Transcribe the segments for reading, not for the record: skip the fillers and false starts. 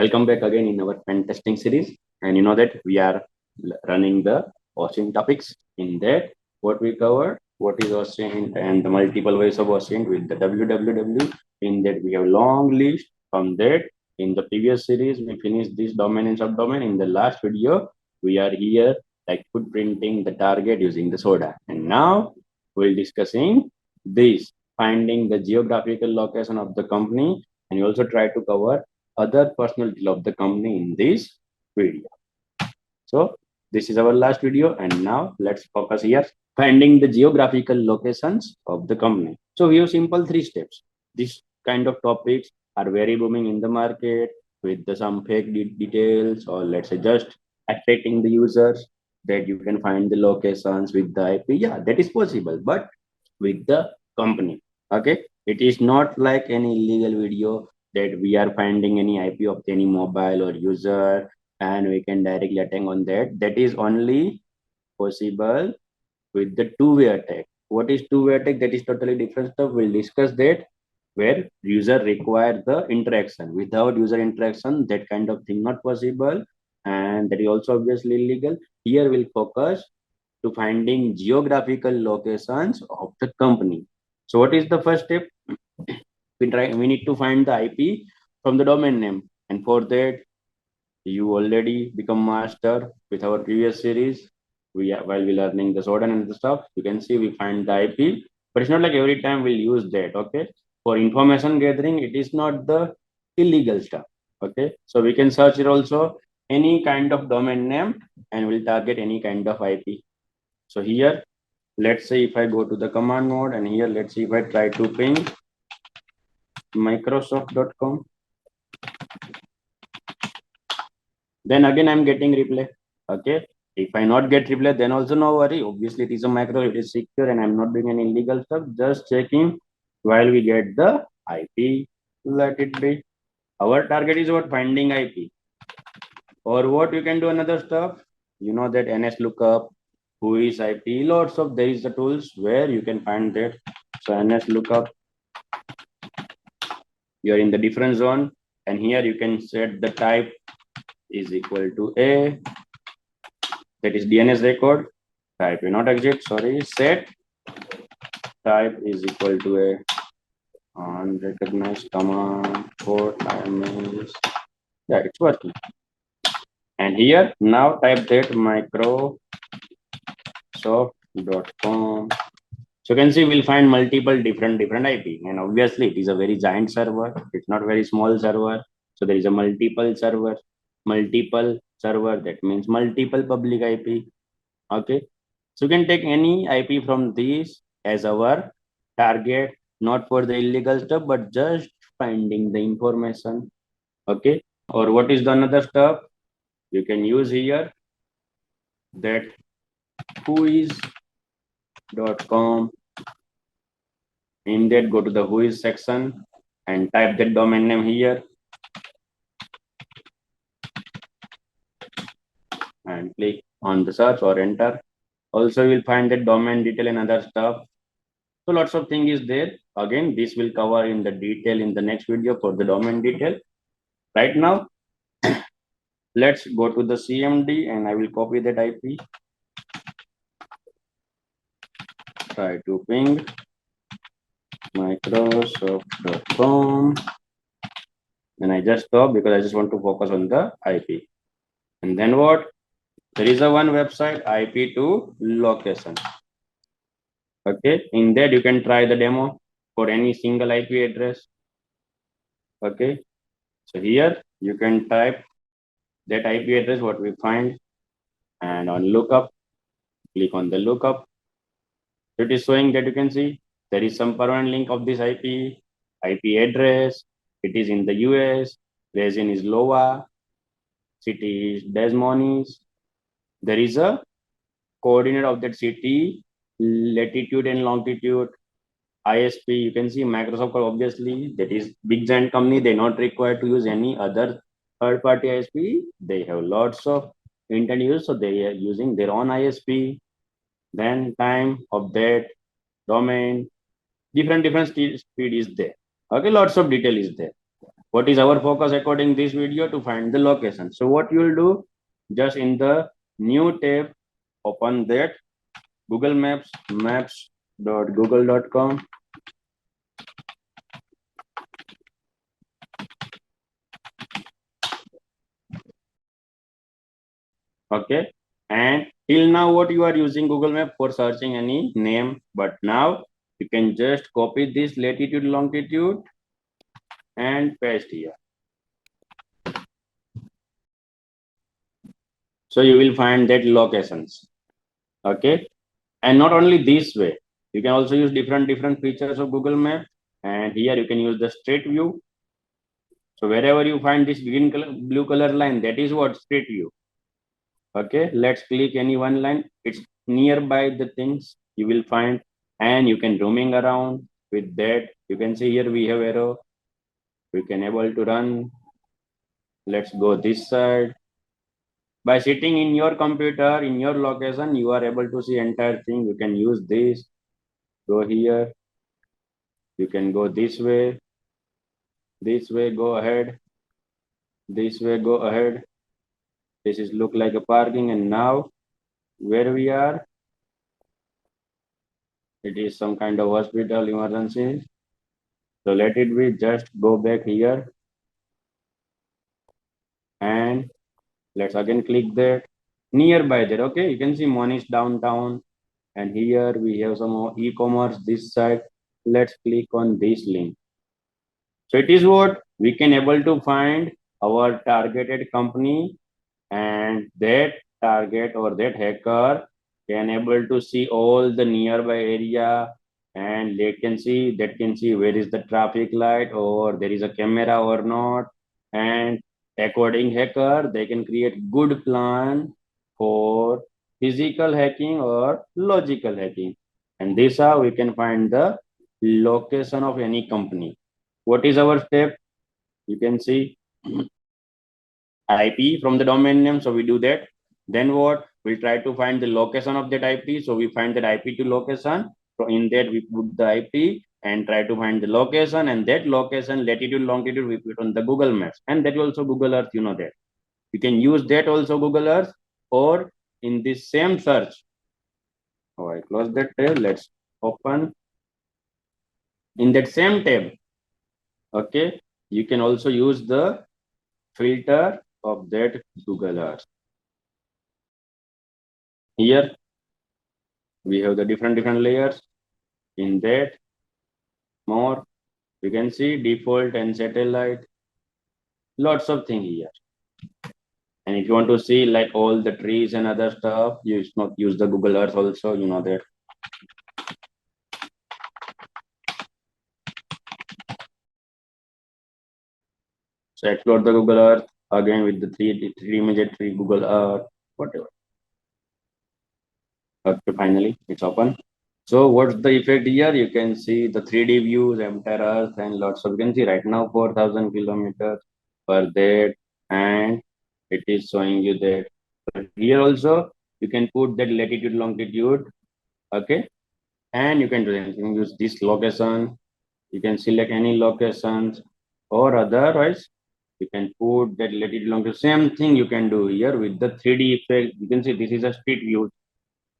Welcome back again in our pen testing series. And you know that we are running the OSINT topics. In that, what we covered, what is OSINT and the multiple ways of OSINT with the www. In that, we have long list. From that, in the previous series, we finished this domain and subdomain. In the last video, we are here like footprinting the target using the soda. And now we'll discussing this, finding the geographical location of the company. And we also try to cover other personal detail of the company in this video. So this is our last video, and now let's focus here, finding the geographical locations of the company. So we have simple 3 steps. This kind of topics are very booming in the market with some fake details, or let's say just attracting the users that you can find the locations with the IP. Yeah, that is possible, but with the company. Okay, it is not like any illegal video that we are finding any IP of any mobile or user and we can directly attack on that. That is only possible with the two-way attack. What is two-way attack? That is totally different stuff. We'll discuss that, where user require the interaction. Without user interaction, that kind of thing not possible, and that is also obviously illegal. Here we'll focus to finding geographical locations of the company. So what is the first step? We need to find the IP from the domain name, and for that you already become master with our previous series. While we learning the Zodan and the stuff, you can see we find the IP, but it's not like every time we'll use that. Okay, for information gathering, it is not the illegal stuff. Okay, so we can search it also any kind of domain name and we'll target any kind of IP. So here, let's say if I go to the command mode, and here let's see if I try to ping microsoft.com, then again I'm getting reply. Okay, if I not get reply, then also no worry. Obviously it is a macro, it is secure, and I'm not doing any illegal stuff, just checking while we get the IP. Let it be. Our target is what? Finding IP. Or what you can do another stuff, you know that NS lookup, who is IP, lots of there is the tools where you can find that. So NS lookup, you're in the different zone, and here you can set the type is equal to A, that is DNS record, type will not exist, sorry, set type is equal to A unrecognized command for time is, yeah, it's working. And here now type that microsoft.com. So you can see we'll find multiple different IP, and obviously it is a very giant server. It's not very small server. So there is a multiple server. That means multiple public IP. Okay, so you can take any IP from these as our target, not for the illegal stuff, but just finding the information. Okay, or what is the another stuff you can use here, that whois.com. In that, go to the whois section and type that domain name here and click on the search or enter. Also, you will find that domain detail and other stuff. So lots of things is there. Again, this will cover in the detail in the next video for the domain detail. Right now, let's go to the CMD and I will copy that IP. Try to ping microsoft.com, and I just stop because I just want to focus on the IP. And then what? There is a one website, IP to location. Okay, in that you can try the demo for any single IP address. Okay, so here you can type that IP address, what we find, and on lookup, click on the lookup. It is showing that you can see there is some permanent link of this IP address. It is in the US, region is Iowa, city is Des Moines. There is a coordinate of that city, latitude and longitude, ISP. You can see Microsoft, obviously, that is big giant company. They're not required to use any other third-party ISP. They have lots of internet use, so they are using their own ISP. Then time of that domain, different speed is there. Okay, lots of detail is there. What is our focus according to this video? To find the location. So what you will do, just in the new tab, open that Google Maps, maps.google.com. Okay. And till now, what you are using Google Map for searching any name, but now you can just copy this latitude, longitude and paste here. So you will find that locations. Okay. And not only this way, you can also use different features of Google Map. And here you can use the straight view. So wherever you find this green color, blue color line, that is what straight view. Okay, let's click any one line. It's nearby the things you will find, and you can roaming around with that. You can see here we have arrow. We can able to run. Let's go this side. By sitting in your computer, in your location, you are able to see entire thing. You can use this. Go here. You can go this way. This way, go ahead. This way, go ahead. This is look like a parking, and now where we are, it is some kind of hospital emergency. So let it be, just go back here and let's again click that nearby there. Okay, you can see Monish downtown, and here we have some more e-commerce this side. Let's click on this link. So it is what we can able to find our targeted company, and that target or that hacker can able to see all the nearby area, and they can see where is the traffic light or there is a camera or not, and according hacker they can create good plan for physical hacking or logical hacking, and this how we can find the location of any company. What is our step? You can see IP from the domain name. So we do that. Then what? We'll try to find the location of that IP. So we find that IP to location. So in that we put the IP and try to find the location, and that location, latitude, longitude, we put on the Google Maps. And that also Google Earth, you know that. You can use that also Google Earth, or in this same search. Oh, I close that tab. Let's open. In that same tab, okay, you can also use the filter of that Google Earth. Here we have the different layers. In that more, you can see default and satellite, lots of things here. And if you want to see like all the trees and other stuff, you not use the Google Earth also, you know that. So explore the Google Earth again with the three image tree, Google Earth, whatever. Okay, finally it's open. So what's the effect here? You can see the 3D views, entire Earth, and lots of, you can see right now 4,000 kilometers per day, and it is showing you that. But here also you can put that latitude, longitude, okay, and you can do anything. You can use this location. You can select any locations, or otherwise you can put that latitude, longitude. Same thing you can do here with the 3D effect. You can see this is a street view,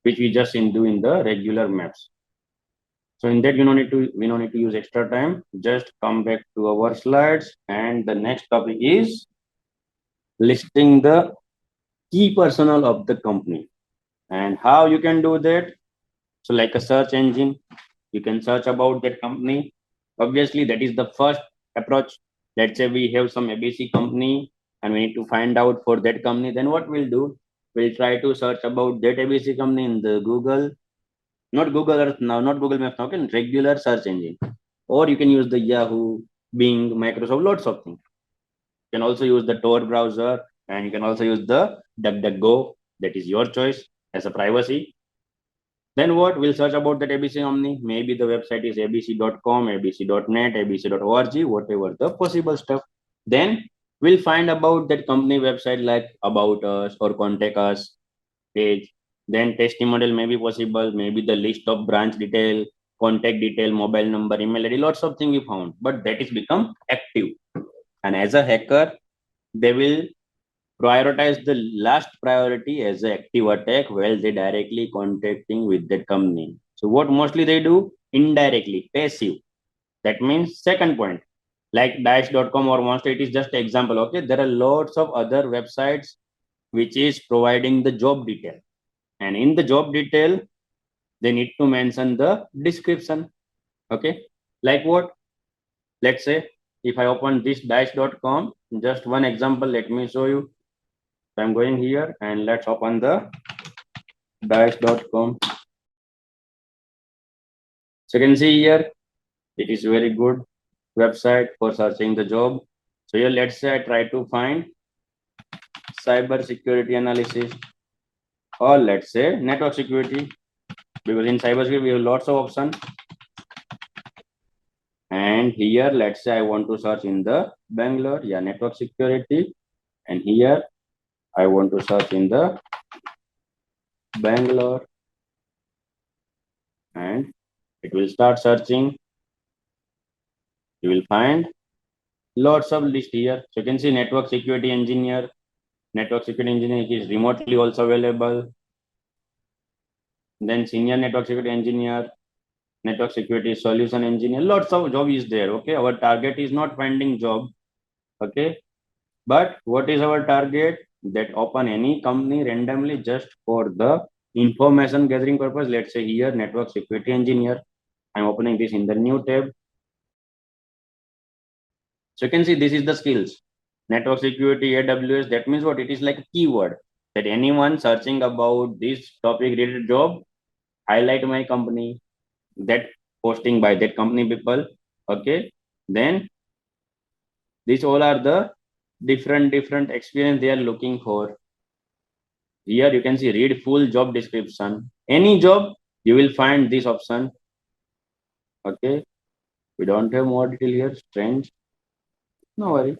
which we just do in the regular maps. So in that, we don't need to use extra time. Just come back to our slides, and the next topic is listing the key personnel of the company, and how you can do that. So like a search engine, you can search about that company. Obviously, that is the first approach. Let's say we have some ABC company and we need to find out for that company. Then what we'll do? We'll try to search about that ABC company in the Google, not Google Earth now, not Google Maps now, can regular search engine. Or you can use the Yahoo, Bing, Microsoft, lots of things. You can also use the Tor browser, and you can also use the DuckDuckGo. That is your choice as a privacy. Then what? We'll search about that ABC company. Maybe the website is abc.com, abc.net, abc.org, whatever the possible stuff. Then we'll find about that company website like about us or contact us page. Then testimonial may be possible, maybe the list of branch detail, contact detail, mobile number, email ID, lots of things we found. But that is become active. And as a hacker, they will prioritize the last priority as an active attack while they directly contacting with that company. So what mostly they do? Indirectly, passive. That means second point, like dash.com or monster, it is just example. Okay, there are lots of other websites which is providing the job detail. And in the job detail, they need to mention the description. Okay, like what? Let's say if I open this dash.com, just one example, let me show you. So I'm going here and let's open the dash.com. So you can see here, it is very good website for searching the job. So here, let's say I try to find cybersecurity analysis, or let's say network security, because in cybersecurity we have lots of options. And here, let's say I want to search in the Bangalore, yeah, network security. And here I want to search in the Bangalore, and it will start searching. You will find lots of list here. So you can see network security engineer. Network security engineer is remotely also available. Then senior network security engineer, network security solution engineer. Lots of job is there. Okay, our target is not finding job. Okay, but what is our target? That open any company randomly just for the information gathering purpose. Let's say here network security engineer. I'm opening this in the new tab. So you can see this is the skills. Network security, AWS, that means what? It is like a keyword that anyone searching about this topic related job, highlight my company, that posting by that company people. Okay. Then these all are the different experience they are looking for. Here you can see read full job description. Any job, you will find this option. Okay. We don't have more detail here. Strange. No worry.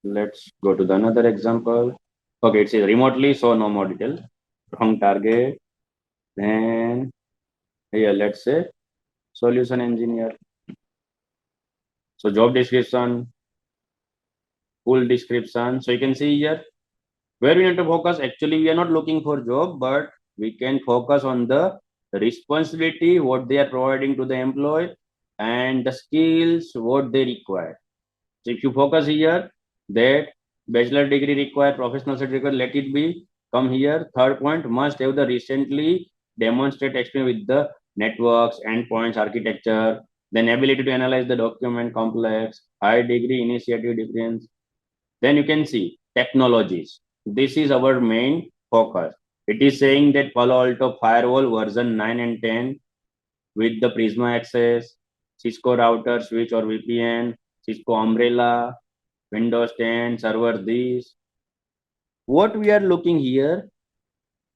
Let's go to the another example. Okay, it says remotely, so no more detail. Wrong target. Then here, let's say solution engineer. So job description, full description. So you can see here where we need to focus. Actually, we are not looking for job, but we can focus on the responsibility, what they are providing to the employee, and the skills, what they require. So if you focus here, that bachelor degree required, professional certificate, let it be. Come here. Third point, must have the recently demonstrate experience with the networks, endpoints, architecture, then ability to analyze the document complex, high degree initiative difference. Then you can see technologies. This is our main focus. It is saying that Palo Alto firewall version 9 and 10 with the Prisma access, Cisco router switch or VPN, Cisco umbrella, Windows 10 server this. What we are looking here,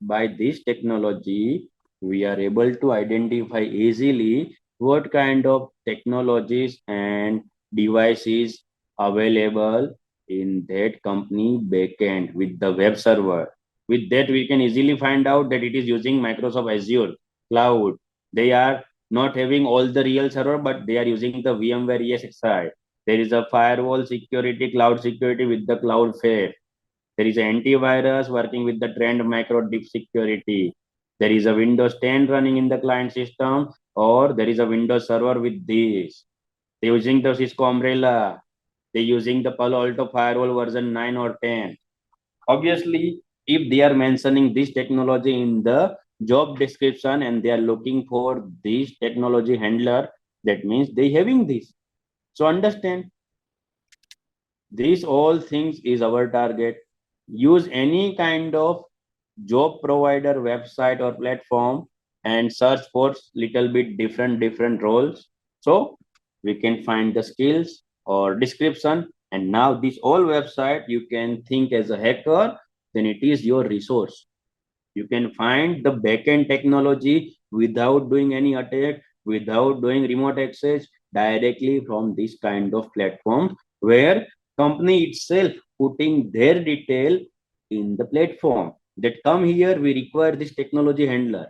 by this technology, we are able to identify easily what kind of technologies and devices available in that company backend with the web server. With that, we can easily find out that it is using Microsoft Azure cloud. They are not having all the real server, but they are using the VMware ESXi. There is a firewall security, cloud security with the Cloudflare. There is an antivirus working with the trend macro deep security. There is a Windows 10 running in the client system, or there is a Windows server with this. They're using the Cisco umbrella. They're using the Palo Alto firewall version 9 or 10. Obviously, if they are mentioning this technology in the job description and they are looking for this technology handler, that means they having this. So understand, these all things is our target. Use any kind of job provider website or platform and search for little bit different roles, so we can find the skills or description. And now this all website you can think as a hacker, then it is your resource. You can find the backend technology without doing any attack, without doing remote access, directly from this kind of platform, where company itself putting their detail in the platform that come here. We require this technology handler.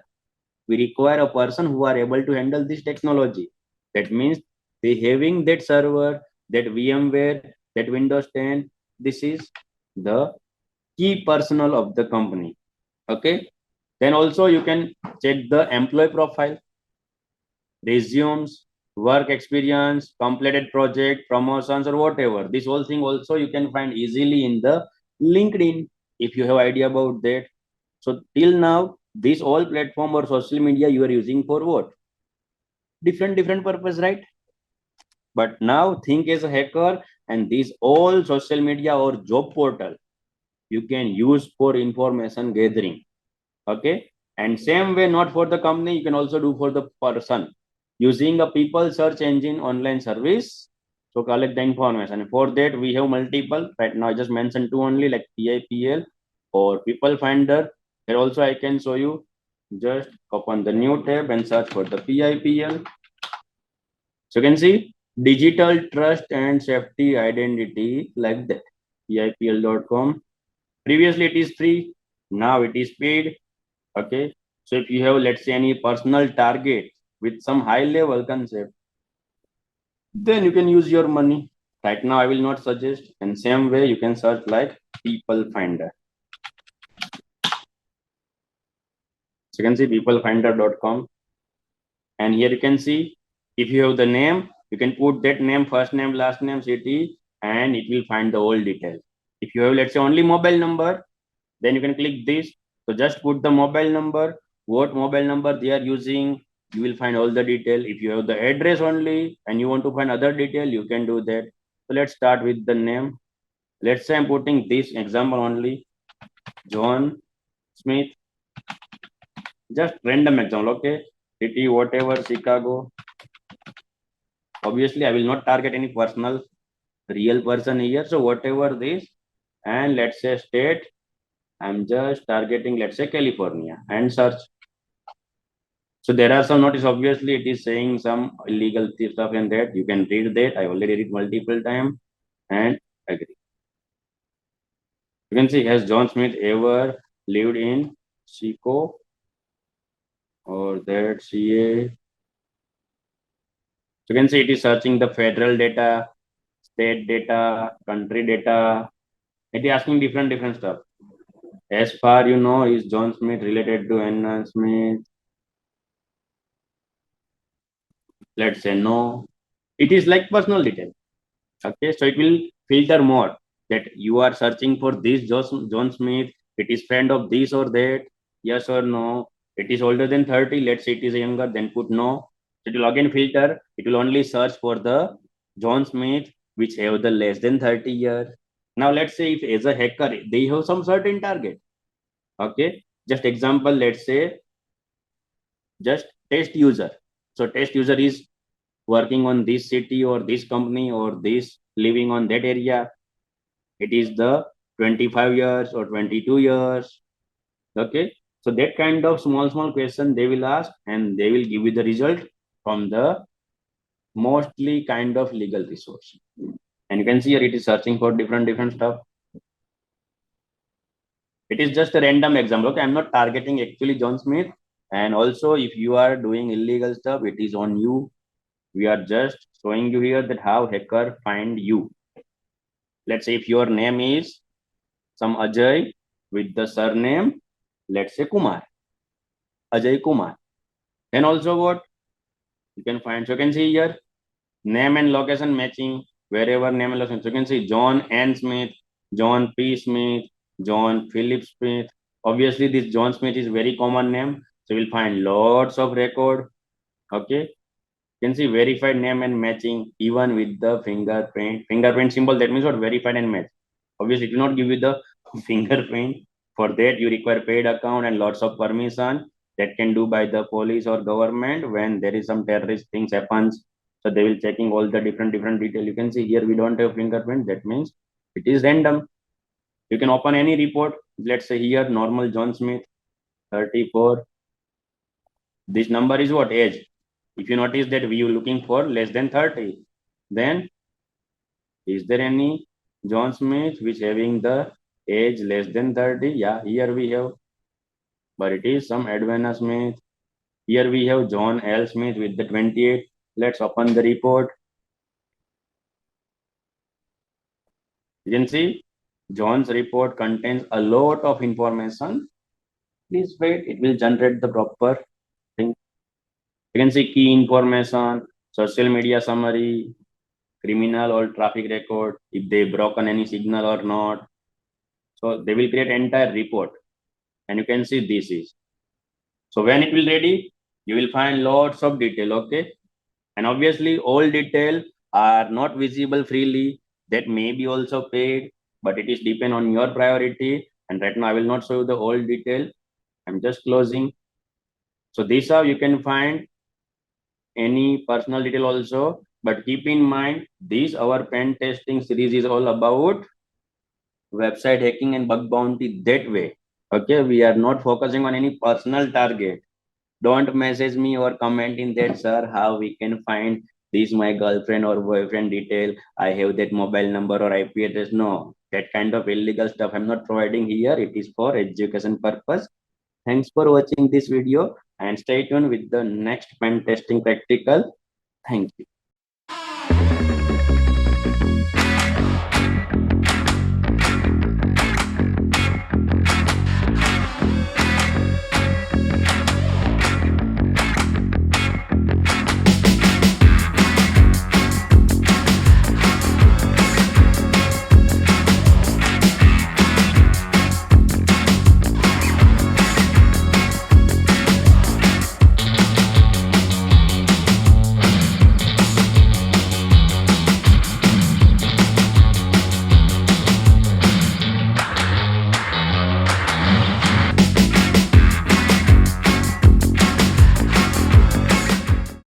We require a person who are able to handle this technology. That means they having that server, that VMware, that Windows 10, this is the key personnel of the company. Okay. Then also you can check the employee profile, resumes, work experience, completed project, promotions, or whatever. This whole thing also you can find easily in the LinkedIn if you have idea about that. So till now, this all platform or social media you are using for what? Different purpose, right? But now think as a hacker, and these all social media or job portal you can use for information gathering. Okay. And same way, not for the company, you can also do for the person using a people search engine online service. So collect the information. For that, we have multiple. Right now, I just mentioned two only, like PIPL or People Finder. Here also I can show you. Just open the new tab and search for the PIPL. So you can see digital trust and safety identity like that. PIPL.com. Previously it is free. Now it is paid. Okay. So if you have, let's say, any personal target with some high level concept, then you can use your money. Right now, I will not suggest. And same way, you can search like People Finder. So you can see peoplefinder.com. And here you can see if you have the name, you can put that name, first name, last name, city, and it will find the whole detail. If you have, let's say, only mobile number, then you can click this. So just put the mobile number, what mobile number they are using, you will find all the detail. If you have the address only and you want to find other detail, you can do that. So let's start with the name. Let's say I'm putting this example only, John Smith, just random example, okay? City, whatever, Chicago. Obviously, I will not target any personal real person here. So whatever this, and let's say state, I'm just targeting, let's say California, and search. So there are some notice. Obviously, it is saying some illegal stuff in that. You can read that. I already read multiple times and agree. You can see, has John Smith ever lived in Chico or that CA? So you can see it is searching the federal data, state data, country data. It is asking different stuff. As far you know, is John Smith related to Anna Smith? Let's say no. It is like personal detail. Okay, so it will filter more that you are searching for this John Smith. It is friend of this or that. Yes or no. It is older than 30. Let's say it is younger. Then put no. So it will again filter. It will only search for the John Smith which have the less than 30 years. Now let's say if as a hacker they have some certain target. Okay, just example. Let's say just test user. So test user is working on this city or this company or this living on that area. It is the 25 years or 22 years. Okay. So that kind of small question they will ask and they will give you the result from the mostly kind of legal resource. And you can see here it is searching for different stuff. It is just a random example. Okay. I'm not targeting actually John Smith. And also if you are doing illegal stuff, it is on you. We are just showing you here that how hacker find you. Let's say if your name is some Ajay with the surname, let's say Kumar, Ajay Kumar. Then also what you can find, so you can see here name and location matching wherever name and location. So you can see John N. Smith, John P. Smith, John Philip Smith. Obviously, this John Smith is very common name. So we'll find lots of record. Okay. You can see verified name and matching even with the fingerprint symbol. That means what? Verified and match. Obviously, it will not give you the fingerprint. For that, you require paid account and lots of permission that can do by the police or government when there is some terrorist things happens. So they will checking all the different detail. You can see here we don't have fingerprint. That means it is random. You can open any report. Let's say here normal John Smith, 34. This number is what? Age. If you notice that we are looking for less than 30, then is there any John Smith which having the age less than 30? Yeah, here we have, but it is some Edwina Smith. Here we have John L. Smith with the 28. Let's open the report. You can see John's report contains a lot of information. Please wait, it will generate the proper thing. You can see key information, social media summary, criminal or traffic record, if they broken any signal or not. So they will create entire report, and you can see this is. So when it will ready, you will find lots of detail. Okay, and obviously all detail are not visible freely. That may be also paid, but it is depend on your priority. And right now I will not show you the all detail. I'm just closing. So this how you can find any personal detail also. But keep in mind, this our pen testing series is all about website hacking and bug bounty that way. Okay, we are not focusing on any personal target. Don't message me or comment in that, sir, how we can find this my girlfriend or boyfriend detail. I have that mobile number or IP address. No, that kind of illegal stuff I'm not providing here. It is for education purpose. Thanks for watching this video and stay tuned with the next pen testing practical. Thank you.